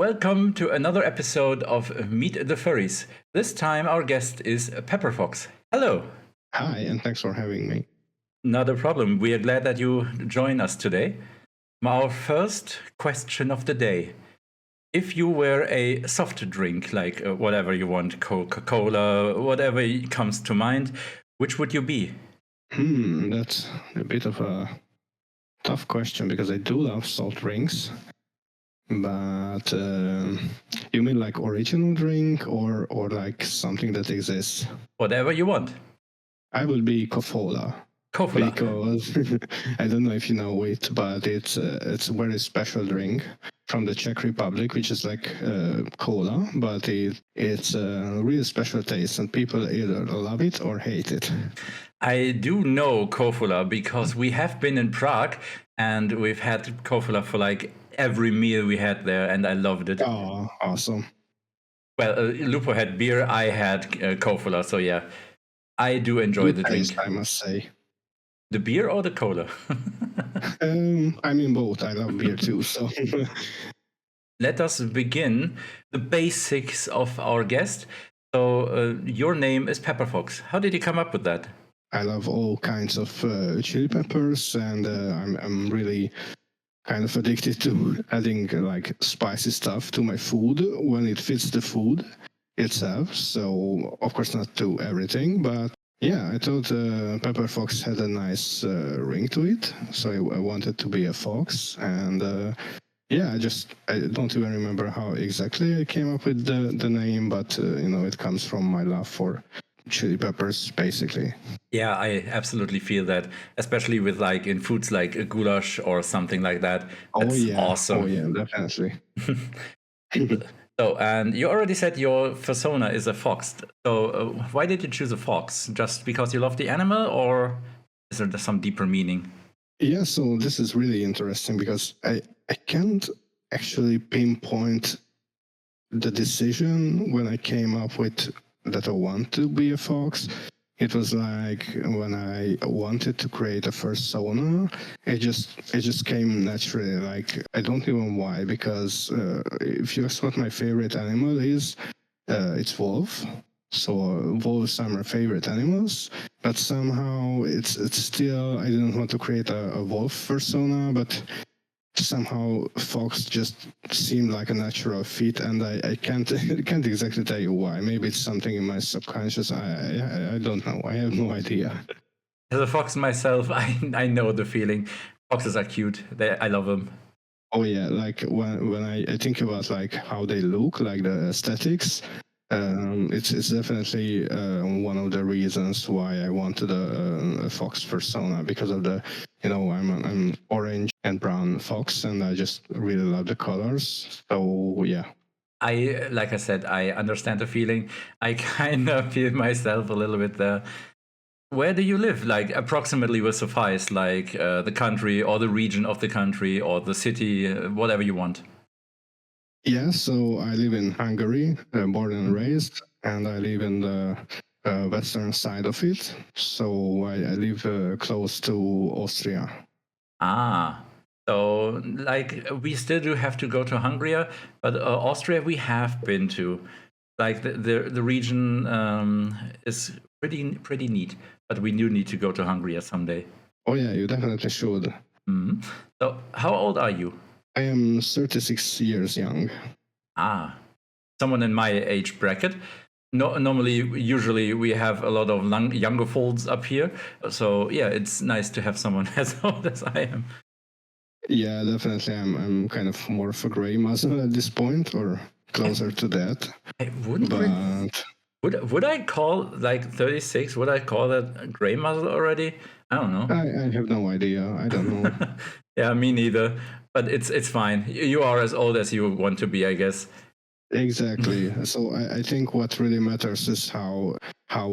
Welcome to another episode of Meet the Furries. This time our guest is Pepper Fox. Hello. Hi, and thanks for having me. Not a problem. We are glad that you join us today. Our first question of the day. If you were a soft drink, like whatever you want, Coca-Cola, whatever comes to mind, which would you be? That's a bit of a tough question because I do love salt drinks. But you mean like original drink or like something that exists? Whatever you want. I will be Coca-Cola. Coca-Cola. Because I don't know if you know it, but it's a very special drink from the Czech Republic, which is like cola, but it's a really special taste, and people either love it or hate it. I do know Coca-Cola because we have been in Prague and we've had Coca-Cola for like every meal we had there, and I loved it. Oh, awesome. Well, Lupo had beer, I had Coca-Cola, so yeah, I do enjoy the drink. I must say. The beer or the cola? I mean both. I love beer too, so... Let us begin the basics of our guest. So your name is Pepper Fox. How did you come up with that? I love all kinds of chili peppers, and I'm really kind of addicted to adding like spicy stuff to my food when it fits the food itself. So of course not to everything, but yeah, I thought Pepper Fox had a nice ring to it, so I wanted to be a fox, and yeah, I don't even remember how exactly I came up with the name, but it comes from my love for chili peppers, basically. Yeah, I absolutely feel that, especially with like in foods like a goulash or something like that. That's awesome. Oh yeah, definitely. So, and you already said your persona is a fox. So why did you choose a fox? Just because you love the animal, or is there some deeper meaning? Yeah, so this is really interesting because I can't actually pinpoint the decision when I came up with that I want to be a fox. It was like when I wanted to create a fursona, it just came naturally. Like I don't even know why, because if you ask what my favorite animal is, it's wolf. So wolves are my favorite animals, but somehow it's still, I didn't want to create a wolf persona, but somehow fox just seemed like a natural fit, and I can't exactly tell you why. Maybe it's something in my subconscious. I don't know. I have no idea. As a fox myself, I know the feeling. Foxes are cute. I love them. Oh yeah, like when I think about like how they look, like the aesthetics, it's definitely one of the reasons why I wanted a fox persona, because of the, I'm an orange and brown fox, and I just really love the colors. So yeah. Like I said, I understand the feeling. I kind of feel myself a little bit there. Where do you live? Like approximately will suffice, like the country or the region of the country or the city, whatever you want. Yeah, so I live in Hungary, born and raised, and I live in the western side of it. So I live close to Austria. Ah, so like we still do have to go to Hungary, but Austria we have been to. Like the region is pretty neat, but we do need to go to Hungary someday. Oh yeah, you definitely should. Mm-hmm. So how old are you? I am 36 years young. Ah, someone in my age bracket. No, usually we have a lot of younger folds up here. So yeah, it's nice to have someone as old as I am. Yeah, definitely. I'm kind of more of a gray muzzle at this point, or closer to that. I wouldn't. But would I call like 36? Would I call that gray muzzle already? I don't know. I have no idea. I don't know. Yeah, me neither. But it's fine. You are as old as you want to be, I guess. Exactly. So I think what really matters is how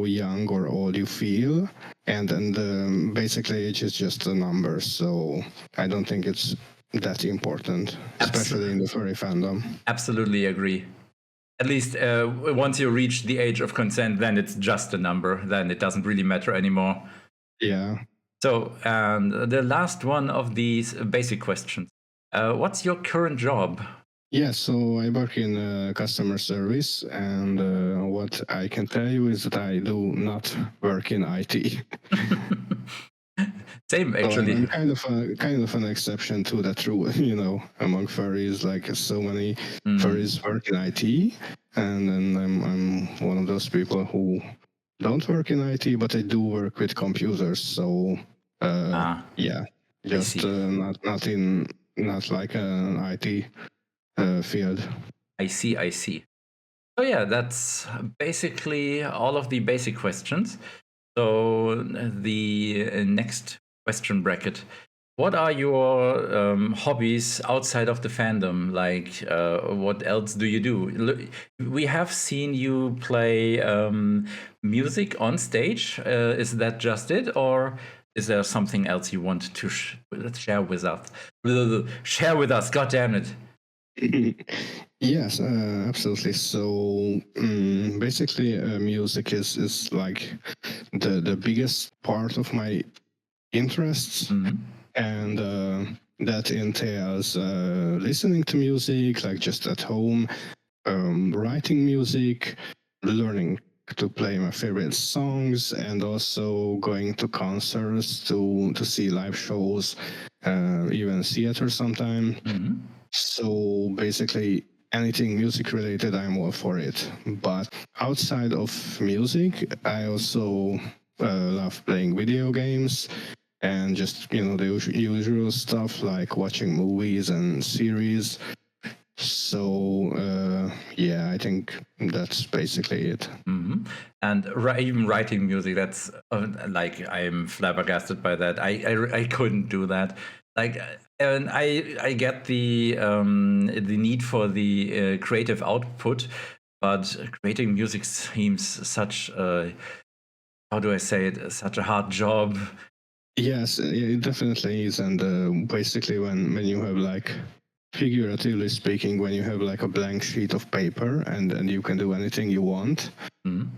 young or old you feel, and basically age is just a number. So I don't think it's that important, especially in the furry fandom. Absolutely agree. At least once you reach the age of consent, then it's just a number. Then it doesn't really matter anymore. Yeah. So, and the last one of these basic questions. What's your current job? Yeah, so I work in customer service, and what I can tell you is that I do not work in IT. Same, So actually. I'm kind of an exception to that rule, among furries. Like so many furries work in IT, and then I'm one of those people who don't work in IT, but I do work with computers. So yeah, just not like an IT field. I see, I see. So yeah, that's basically all of the basic questions. So the next question bracket. What are your hobbies outside of the fandom? Like, what else do you do? We have seen you play music on stage. Is that just it, or is there something else you want to share with us? Share with us. God damn it! Yes, absolutely. So basically, music is like the biggest part of my interests, and that entails listening to music, like just at home, writing music, learning to play my favorite songs, and also going to concerts to see live shows, even theater sometime. So basically, anything music related, I'm all for it. But outside of music, I also love playing video games and just the usual stuff like watching movies and series. So yeah, I think that's basically it. And even writing music, that's like I'm flabbergasted by that. I couldn't do that. Like, and I get the need for the creative output, but creating music seems such a, how do I say it, such a hard job. Yes, it definitely is. And basically, when you have like, figuratively speaking, when you have like a blank sheet of paper and you can do anything you want,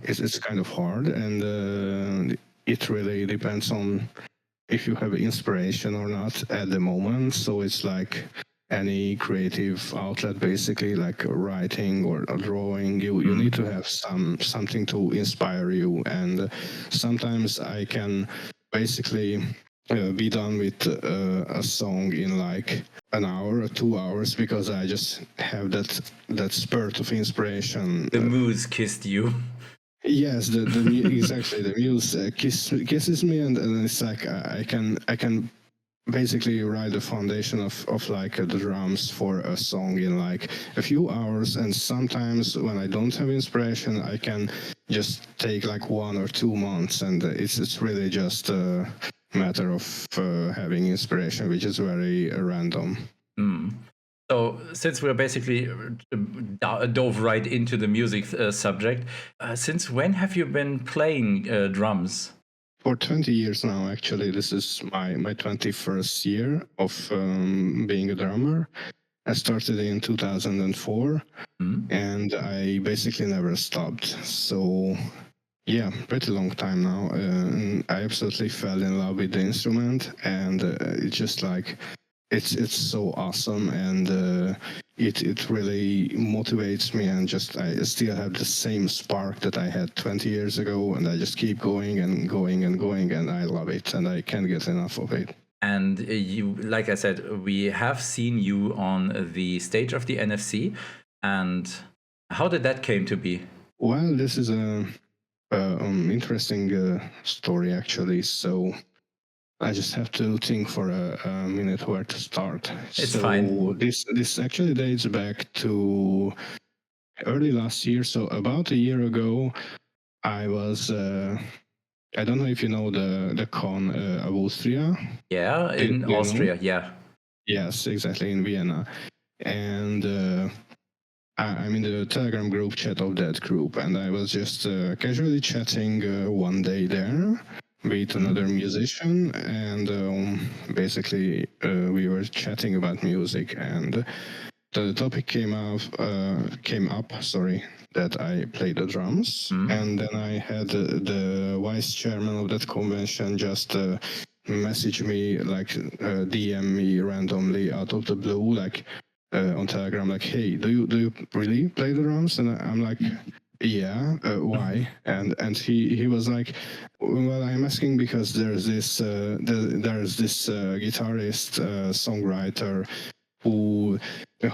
it's kind of hard. And it really depends on if you have inspiration or not at the moment. So it's like any creative outlet, basically, like writing or drawing. You need to have something to inspire you, and sometimes I can basically be done with a song in like an hour or 2 hours because I just have that spurt of inspiration. The muse kissed you. Yes, exactly. The muse kisses me, and it's like I can basically write the foundation of like the drums for a song in like a few hours. And sometimes when I don't have inspiration, I can just take like 1 or 2 months, and it's really just a matter of having inspiration, which is very random. So, since we're basically dove right into the music subject, since when have you been playing drums? For 20 years now, actually. This is my 21st year of being a drummer. I started in 2004, and I basically never stopped. So, yeah, pretty long time now. I absolutely fell in love with the instrument, and it's just like it's so awesome, and it really motivates me, and just I still have the same spark that I had 20 years ago, and I just keep going and going and going, and I love it, and I can't get enough of it. And you, like I said, we have seen you on the stage of the NFC. And how did that came to be? Well, this is a interesting story, actually. So I just have to think for a minute where to start. It's so fine. This actually dates back to early last year. So about a year ago, I was. I don't know if you know the con of Austria. Yeah, in Austria, yeah. Yes, exactly, in Vienna. And I'm in the Telegram group chat of that group, and I was just casually chatting one day there with another musician, and basically we were chatting about music, and the topic came up, sorry, that I play the drums, and then I had the vice chairman of that convention just message me, like DM me randomly out of the blue, like, on Telegram, like, "Hey, do you really play the drums?" And I'm like, "Yeah, why?" And he was like, "Well, I'm asking because there's this guitarist, songwriter who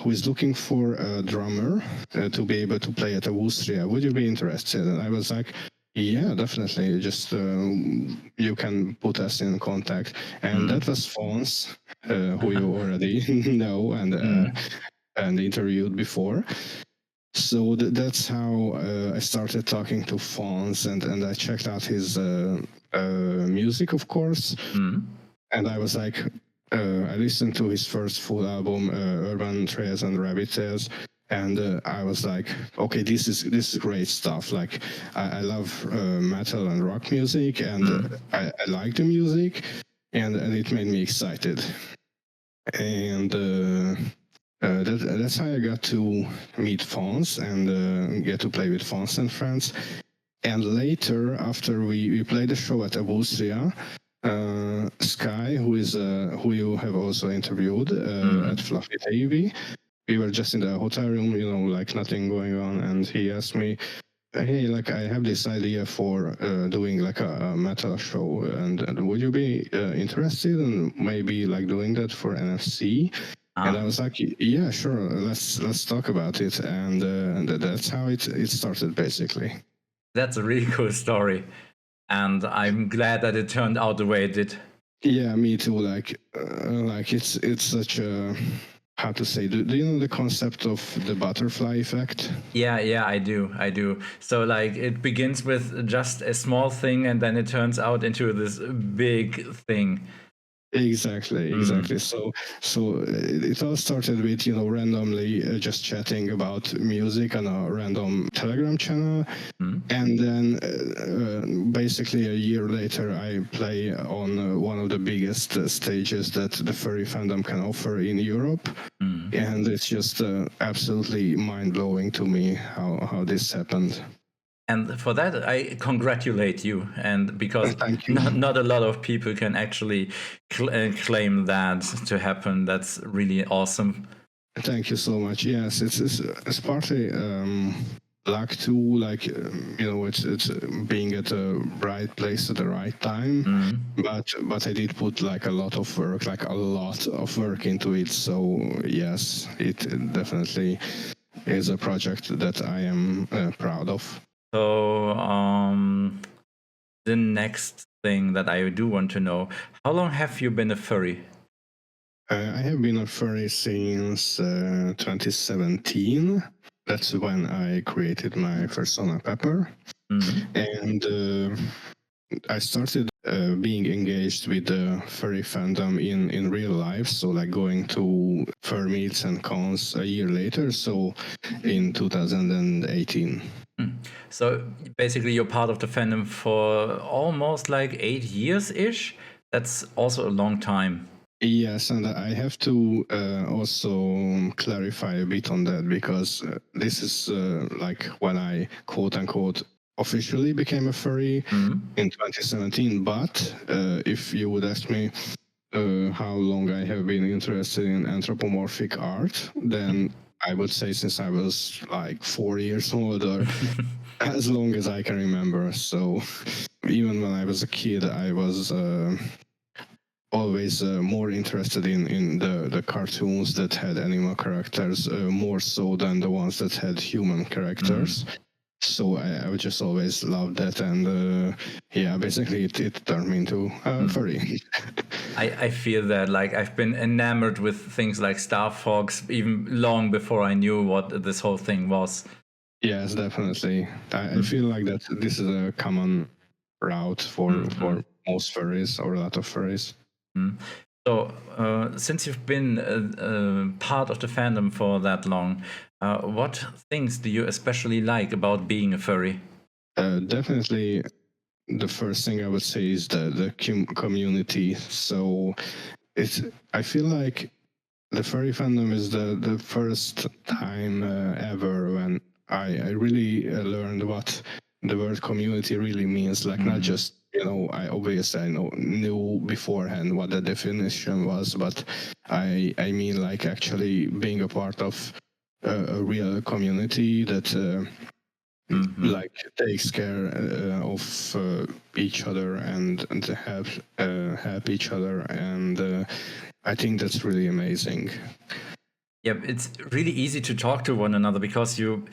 is looking for a drummer to be able to play at Austria. Would you be interested?" And I was like, "Yeah, definitely. Just you can put us in contact." And that was Fons, who you already know and interviewed before. So that's how I started talking to Fons, and I checked out his music, of course. And I was like, I listened to his first full album, Urban Trails and Rabbit Tails, and I was like, okay, this is great stuff. Like, I love metal and rock music, and I like the music, and it made me excited. And that's how I got to meet Fons and get to play with Fons and friends. And later, after we played the show at Austria, Sky, who you have also interviewed at Fluffy TV, we were just in the hotel room, like nothing going on, and he asked me, "Hey, like I have this idea for doing like a metal show, and would you be interested in maybe like doing that for NFC?" And I was like, "Yeah, sure. Let's talk about it." And that's how it started, basically. That's a really cool story, and I'm glad that it turned out the way it did. Yeah, me too. Like it's such a, how to say, do you know the concept of the butterfly effect? Yeah, I do. So like it begins with just a small thing, and then it turns out into this big thing. Exactly. So it all started with randomly just chatting about music on a random Telegram channel, and then basically a year later I play on one of the biggest stages that the furry fandom can offer in Europe, and it's just absolutely mind-blowing to me how this happened. And for that, I congratulate you. And because Thank you. not a lot of people can actually claim that to happen. That's really awesome. Thank you so much. Yes, it's partly luck too. Like it's being at the right place at the right time. But I did put like a lot of work into it. So yes, it definitely is a project that I am proud of. So the next thing that I do want to know, how long have you been a furry? I have been a furry since 2017. That's when I created my persona Pepper. And I started being engaged with the furry fandom in real life, so like going to fur meets and cons a year later, so in 2018. So basically you're part of the fandom for almost like 8 years-ish. That's also a long time. Yes, and I have to also clarify a bit on that, because this is like when I quote-unquote officially became a furry in 2017. But if you would ask me how long I have been interested in anthropomorphic art, then I would say since I was like 4 years old, or as long as I can remember. So even when I was a kid, I was always more interested in the cartoons that had animal characters, more so than the ones that had human characters. So I would just always love that, and basically it turned me into furry. I feel that, like, I've been enamored with things like Star Fox even long before I knew what this whole thing was. Yes, definitely. I feel like that this is a common route for most furries, or a lot of furries. So, since you've been part of the fandom for that long, what things do you especially like about being a furry? Definitely, the first thing I would say is the community. So, I feel like the furry fandom is the first time ever when I really learned what the word community really means. Like, not just, I obviously knew beforehand what the definition was, but I mean like actually being a part of a real community that like takes care of each other and help each other, and I think that's really amazing. Yep, it's really easy to talk to one another because you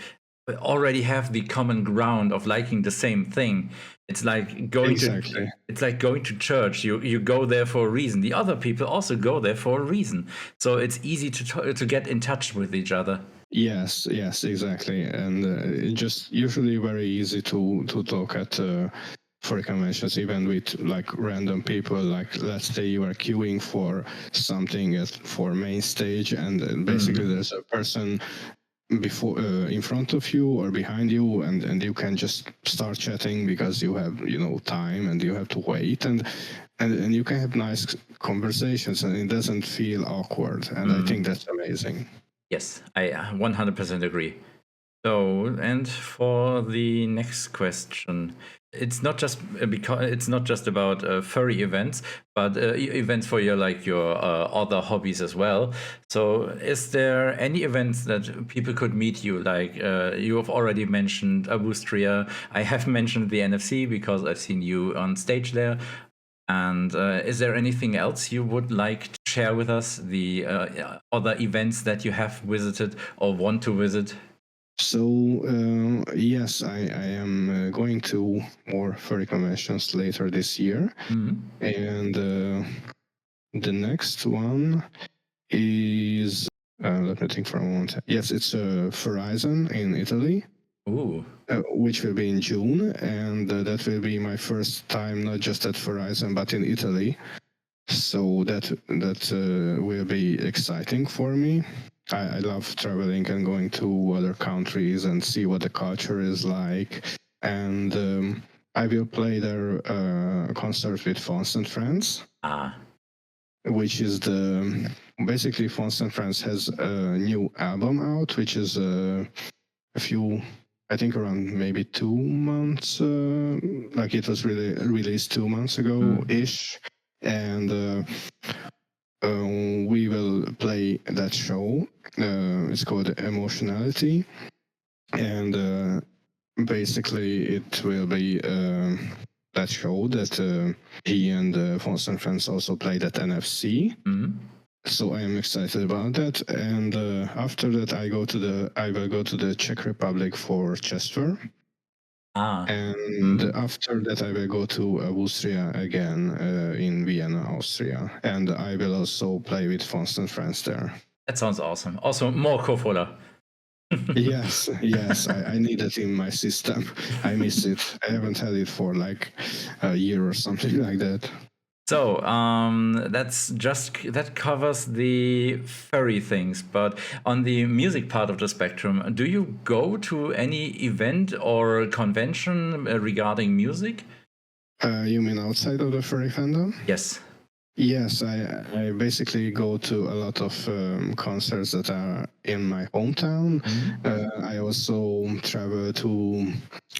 already have the common ground of liking the same thing. It's like going to church. You go there for a reason. The other people also go there for a reason. So it's easy to get in touch with each other. Yes, exactly, and it's just usually very easy to talk at furry conventions, even with like random people. Like let's say you are queuing for something for main stage, and basically there's a person before in front of you or behind you, and you can just start chatting because you have time and you have to wait, and you can have nice conversations, and it doesn't feel awkward, and I think that's amazing. Yes, I 100% agree. So, and for the next question, it's not just about furry events, but events for your other hobbies as well. So, is there any events that people could meet you? Like you have already mentioned Abustria. I have mentioned the NFC because I've seen you on stage there. And is there anything else you would like to share with us? The other events that you have visited or want to visit? So yes, I am going to more furry conventions later this year, and the next one is let me think for a moment. Yes, it's Horizon in Italy. Ooh. Which will be in June, and that will be my first time not just at Horizon but in Italy. So that will be exciting for me. I love traveling and going to other countries and see what the culture is like. And I will play their concert with Fons and Friends. Which is basically Fons and Friends has a new album out, which is a few, I think around maybe 2 months, like it was really released 2 months ago-ish. And we will play that show. It's called Emotionality. And basically it will be that show that he and Fons and Friends also played at NFC. So I am excited about that. And after that, I will go to the Czech Republic for Chester. And after that, I will go to Austria again in Vienna, Austria. And I will also play with Fons and Friends there. That sounds awesome. Also, more Kofola. Yes, I need it in my system. I miss it. I haven't had it for like a year or something like that. So that covers the furry things, but on the music part of the spectrum, do you go to any event or convention regarding music? You mean outside of the furry fandom? Yes. Yes, I basically go to a lot of concerts that are in my hometown. I also travel to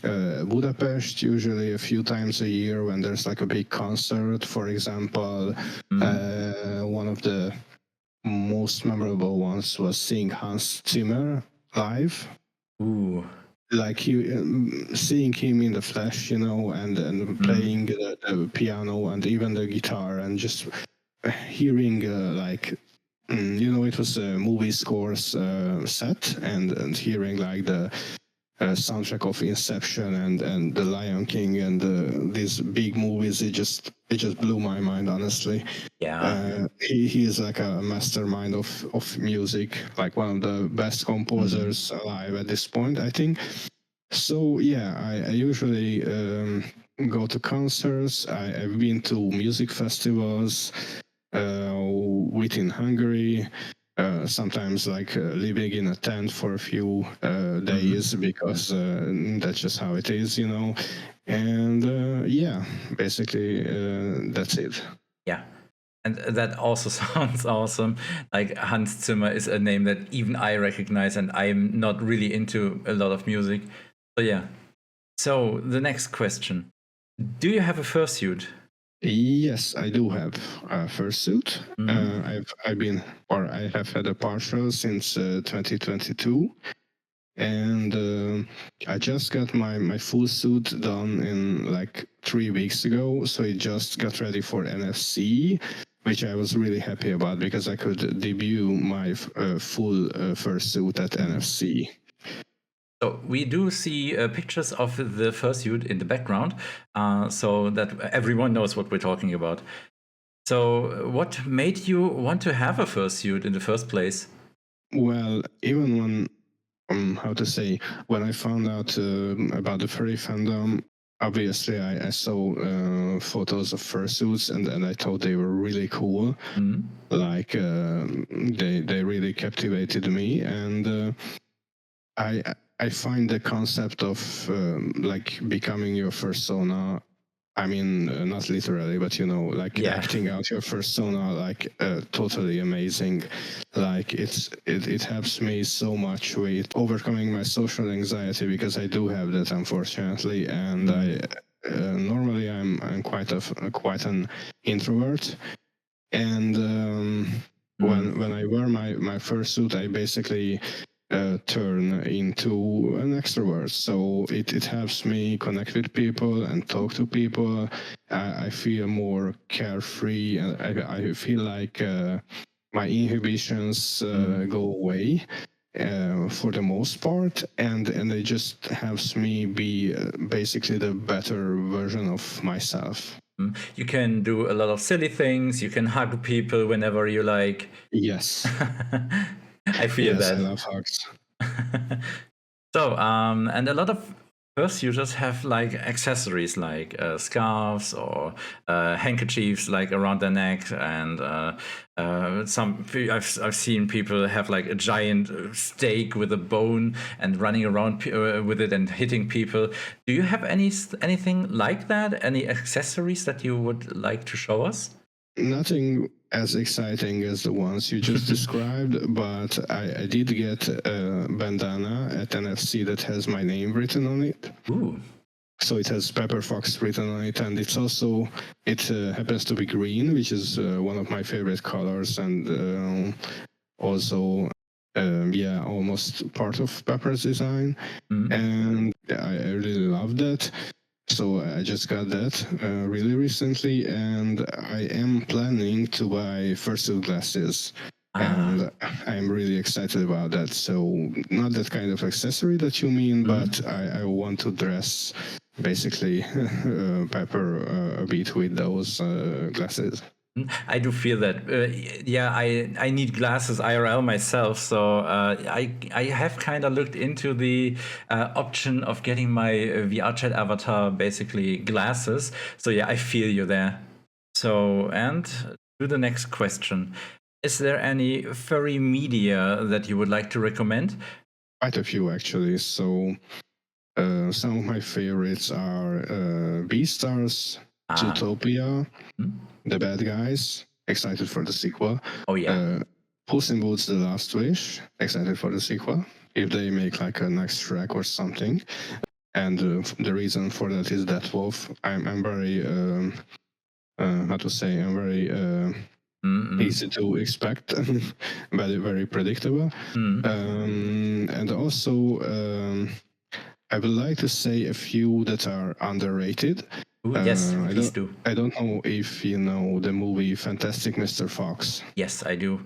Budapest usually a few times a year when there's like a big concert. For example, one of the most memorable ones was seeing Hans Zimmer live. Ooh. Like seeing him in the flesh, and playing the piano and even the guitar, and just hearing it was a movie scores set, and hearing like the soundtrack of Inception and The Lion King and these big movies. It just blew my mind, honestly. Yeah. He is like a mastermind of music, like one of the best composers alive at this point, I think. So yeah, I usually go to concerts. I've been to music festivals within Hungary. Sometimes like living in a tent for a few days because that's just how it is, And yeah, basically that's it. Yeah. And that also sounds awesome. Like Hans Zimmer is a name that even I recognize, and I'm not really into a lot of music. So yeah. So the next question. Do you have a fursuit? Yes, I do have a fursuit. Mhm. I have had a partial since 2022, and I just got my full suit done in like 3 weeks ago. So it just got ready for NFC, which I was really happy about because I could debut my full fursuit at NFC. So we do see pictures of the fursuit in the background, so that everyone knows what we're talking about. So, what made you want to have a fursuit in the first place? Well, even when how to say, when I found out about the furry fandom, obviously I saw photos of fursuits and I thought they were really cool. Mhm. Like they really captivated me, and I I find the concept of like becoming your persona. I mean, not literally, but like Yeah. acting out your persona, like totally amazing. Like it helps me so much with overcoming my social anxiety because I do have that, unfortunately, and I normally I'm quite an introvert, and when I wear my fursuit, I basically turn into an extrovert. So it helps me connect with people and talk to people. I feel more carefree, and I feel like my inhibitions go away. For the most part, and it just helps me be basically the better version of myself. You can do a lot of silly things. You can hug people whenever you like. Yes, I feel yes, I that. love hugs. So, and a lot of purse users have like accessories like scarves or handkerchiefs like around their neck, and I've seen people have like a giant stake with a bone and running around with it and hitting people. Do you have anything like that? Any accessories that you would like to show us? Nothing as exciting as the ones you just described, but I did get a bandana at NFC that has my name written on it. Ooh. So it has Pepper Fox written on it, and it happens to be green, which is one of my favorite colors, and also yeah, almost part of Pepper's design. And I really love that. So I just got that really recently, and I am planning to buy fursuit glasses, and I'm really excited about that. So not that kind of accessory that you mean, but I want to dress basically Pepper a bit with those glasses. I do feel that. Yeah, I need glasses IRL myself, so I have kind of looked into the option of getting my VR chat avatar basically glasses. So yeah, I feel you there. So and to the next question: is there any furry media that you would like to recommend? Quite a few actually. So some of my favorites are Beastars, Zootopia, The Bad Guys. Excited for the sequel. Oh yeah. Puss in Boots: The Last Wish. Excited for the sequel. If they make like a next track or something. And the reason for that is that Wolf. I'm very how to say. I'm very easy to expect, very very predictable. And also. I would like to say a few that are underrated. Ooh, yes, please do. I don't know if you know the movie Fantastic Mr. Fox. Yes, I do.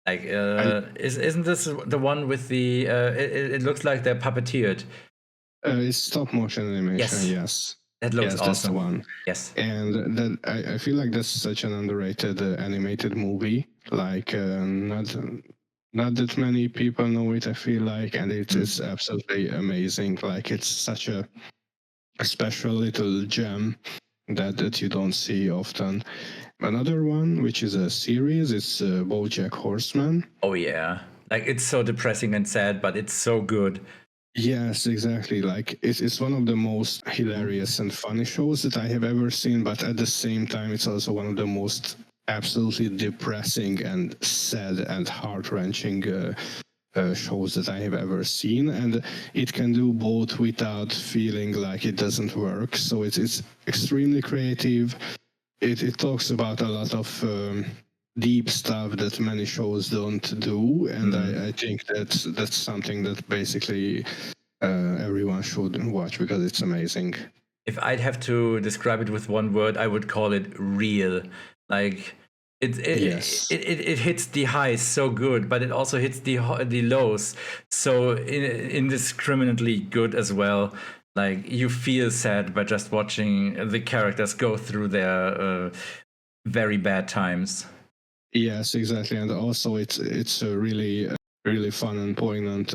Like, isn't this the one with the? It looks like they're puppeteered. It's stop motion animation. Yes. That looks yes, awesome. That's the one. Yes. And that I feel like that's such an underrated animated movie. Like not that many people know it. I feel like, and it's absolutely amazing. Like it's such a special little gem that you don't see often. Another one, which is a series, is BoJack Horseman. Oh yeah, like it's so depressing and sad, but it's so good. Yes, exactly. Like it's one of the most hilarious and funny shows that I have ever seen, but at the same time, it's also one of the most absolutely depressing and sad and heart-wrenching shows that I have ever seen, and it can do both without feeling like it doesn't work. So it's extremely creative. it talks about a lot of deep stuff that many shows don't do, and I think that's something that basically everyone should watch because it's amazing. If I'd have to describe it with one word, I would call it real. Like Yes. it hits the highs so good, but it also hits the lows so indiscriminately good as well. Like you feel sad by just watching the characters go through their very bad times. Yes, exactly, and also it's a really fun and poignant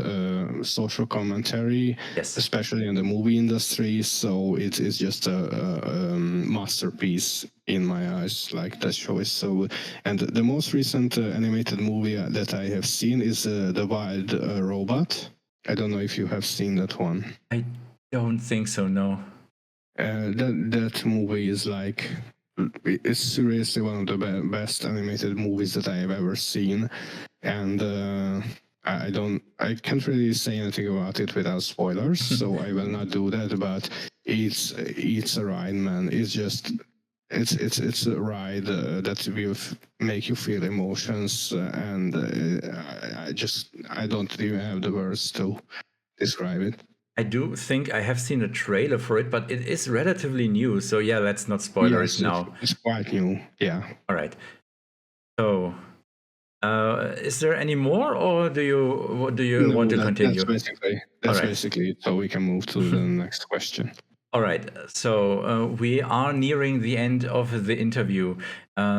social commentary, Yes. especially in the movie industry. So it's just a masterpiece in my eyes. Like that show is so good. And the most recent animated movie that I have seen is The Wild Robot. I don't know if you have seen that one. I don't think so, no. That movie is like, it's seriously one of the best animated movies that I have ever seen, and I can't really say anything about it without spoilers, so I will not do that. But it's a ride, man. It's just it's a ride that will make you feel emotions, and I don't even have the words to describe it. I do think I have seen a trailer for it, but it is relatively new. So yeah, let's not spoiler it Yes, now. it's quite new. Yeah. All right. So, is there any more, or do you want to continue? That's basically it. So we can move to the next question. All right. So we are nearing the end of the interview.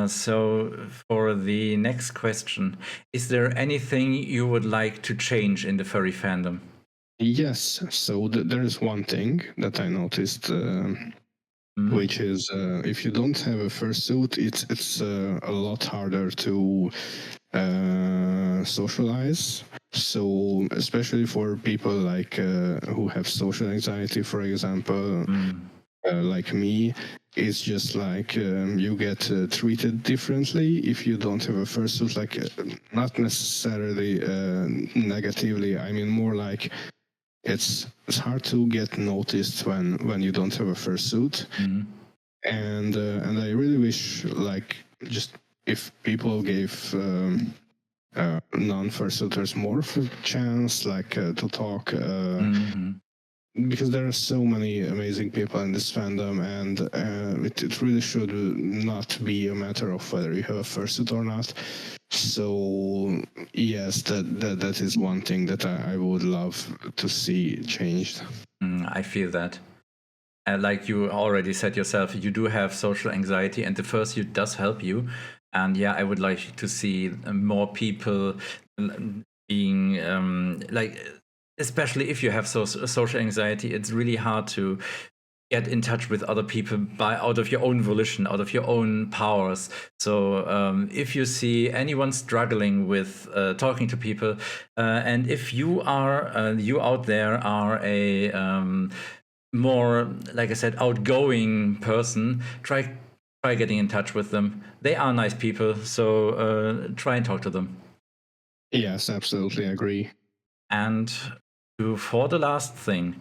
So for the next question, is there anything you would like to change in the furry fandom? Yes. So there is one thing that I noticed, which is if you don't have a fursuit, it's a lot harder to socialize. So especially for people like who have social anxiety, for example, like me, it's just like you get treated differently if you don't have a fursuit. Like not necessarily negatively. I mean more like it's hard to get noticed when you don't have a fursuit. And I really wish like just if people gave non-fursuiters more of a chance, like to talk, because there are so many amazing people in this fandom, and it really should not be a matter of whether you have a fursuit or not. So yes, that is one thing that I would love to see changed. I feel that. Like you already said yourself, you do have social anxiety, and the fursuit does help you. And yeah, I would like to see more people being like, especially if you have social anxiety, it's really hard to get in touch with other people out of your own volition, out of your own powers. So if you see anyone struggling with talking to people, and if you out there are a more, like I said, outgoing person, try getting in touch with them. They are nice people, so try and talk to them. Yes, absolutely agree. And for the last thing,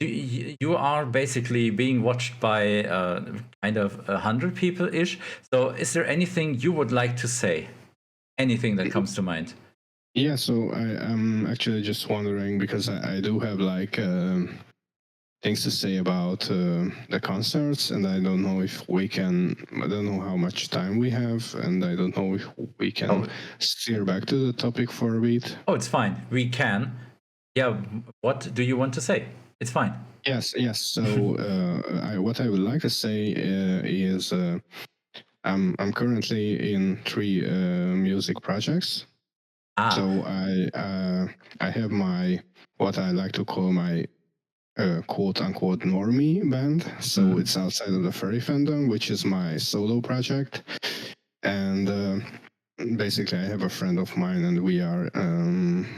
you are basically being watched by kind of 100 people-ish. So is there anything you would like to say? Anything that comes to mind? Yeah, so I'm actually just wondering, because I do have like things to say about the concerts, and I don't know if we can, I don't know how much time we have, and I don't know if we can steer back to the topic for a bit. Oh, it's fine. We can. Yeah, what do you want to say? It's fine. Yes. So what I would like to say is I'm currently in 3 music projects. So I have my, what I like to call my quote unquote normie band. So it's outside of the furry fandom, which is my solo project. And basically I have a friend of mine, and we are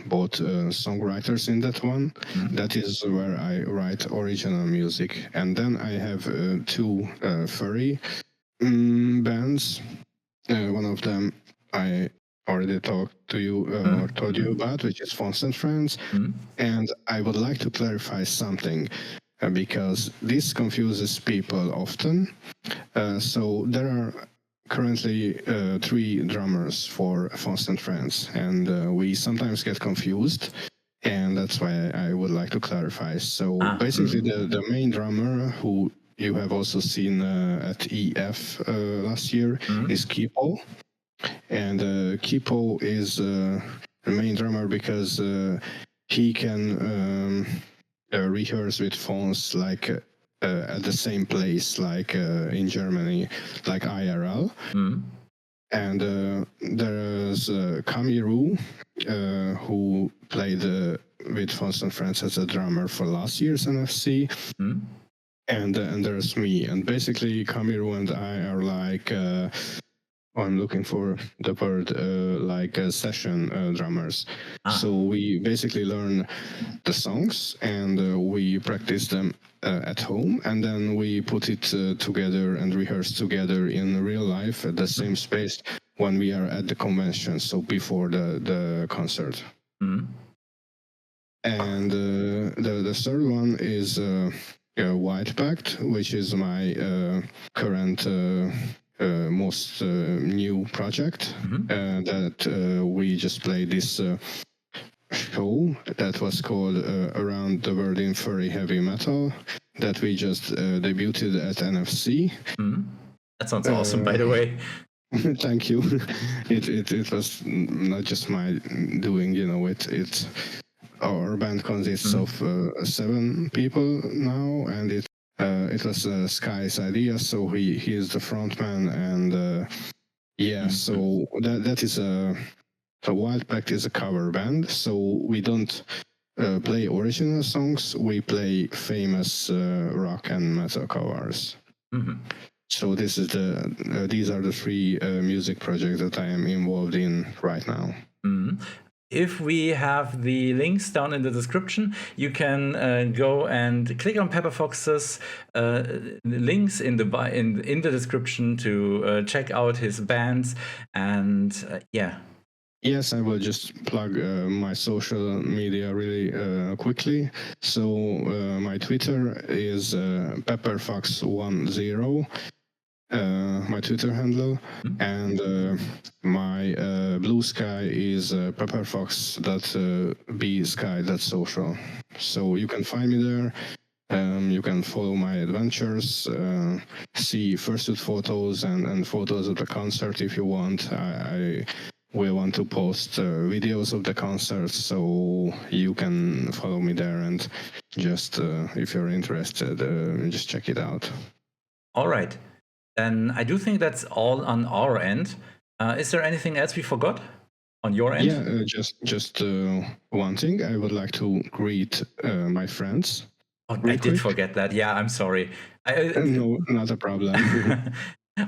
both songwriters in that one. That is where I write original music. And then I have 2 furry bands. One of them I already talked to you or told you about, which is Fonts and Friends. And I would like to clarify something. because this confuses people often. So there are currently 3 drummers for Fons and Friends, and we sometimes get confused, and that's why I would like to clarify. So basically, the main drummer, who you have also seen at EF last year, is Kipo. And Kipo is the main drummer because he can rehearse with Fons like at the same place, like in Germany, like IRL. And there's Kamiru, who played with Fons and Friends as a drummer for last year's NFC. And there's me. And basically, Kamiru and I are like, I'm looking for the word, like session drummers. So we basically learn the songs and we practice them at home, and then we put it together and rehearse together in real life at the same space when we are at the convention, so before the concert. And the third one is White Pact, which is my current most new project that we just played this show that was called Around the World in Furry Heavy Metal that we just debuted at NFC. That sounds awesome, by the way. Thank you. It was not just my doing, you know. It our band consists of 7 people now, and it was Sky's idea, so he is the frontman, and so that is a. So Wild Pact is a cover band, so we don't play original songs, we play famous rock and metal covers. So this is these are the 3 music projects that I am involved in right now. If we have the links down in the description, you can go and click on Pepper Fox's links in the description to check out his bands, and Yes, I will just plug my social media really quickly. So my Twitter is pepperfox10, my Twitter handle, and my Blue Sky is pepperfox.bsky.social. So you can find me there. You can follow my adventures, see Fursuit photos and photos of the concert if you want. We want to post videos of the concerts, so you can follow me there and just, if you're interested, just check it out. All right. Then I do think that's all on our end. Is there anything else we forgot on your end? Yeah, just one thing. I would like to greet my friends. Oh, I did forget that. Yeah, I'm sorry. No, not a problem.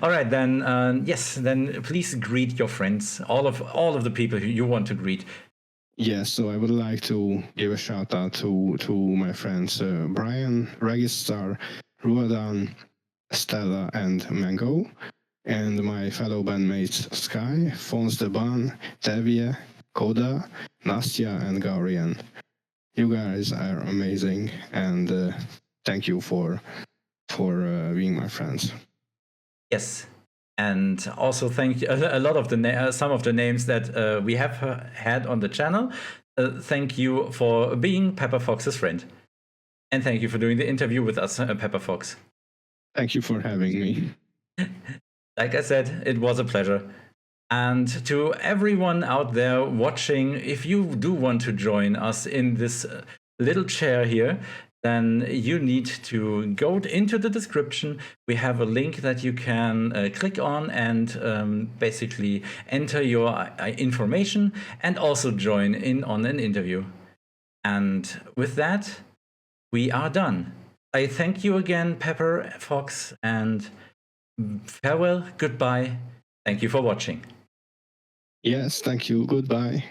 All right, then. Yes, then please greet your friends. All of the people who you want to greet. Yes, so I would like to give a shout out to my friends Brian, Registar, Ruadan, Stella, and Mango, and my fellow bandmates Sky, Fons de Ban, Tevye, Koda, Nastya, and Gaurian. You guys are amazing, and thank you for being my friends. Yes, and also thank you a lot of some of the names that we have had on the channel. Thank you for being Pepper Fox's friend, and thank you for doing the interview with us, Pepper Fox. Thank you for having me. Like I said, it was a pleasure. And to everyone out there watching, if you do want to join us in this little chair here, then you need to go into the description. We have a link that you can click on and basically enter your information and also join in on an interview. And with that, we are done. I thank you again, Pepper Fox, and farewell, goodbye. Thank you for watching. Yes, thank you. Goodbye.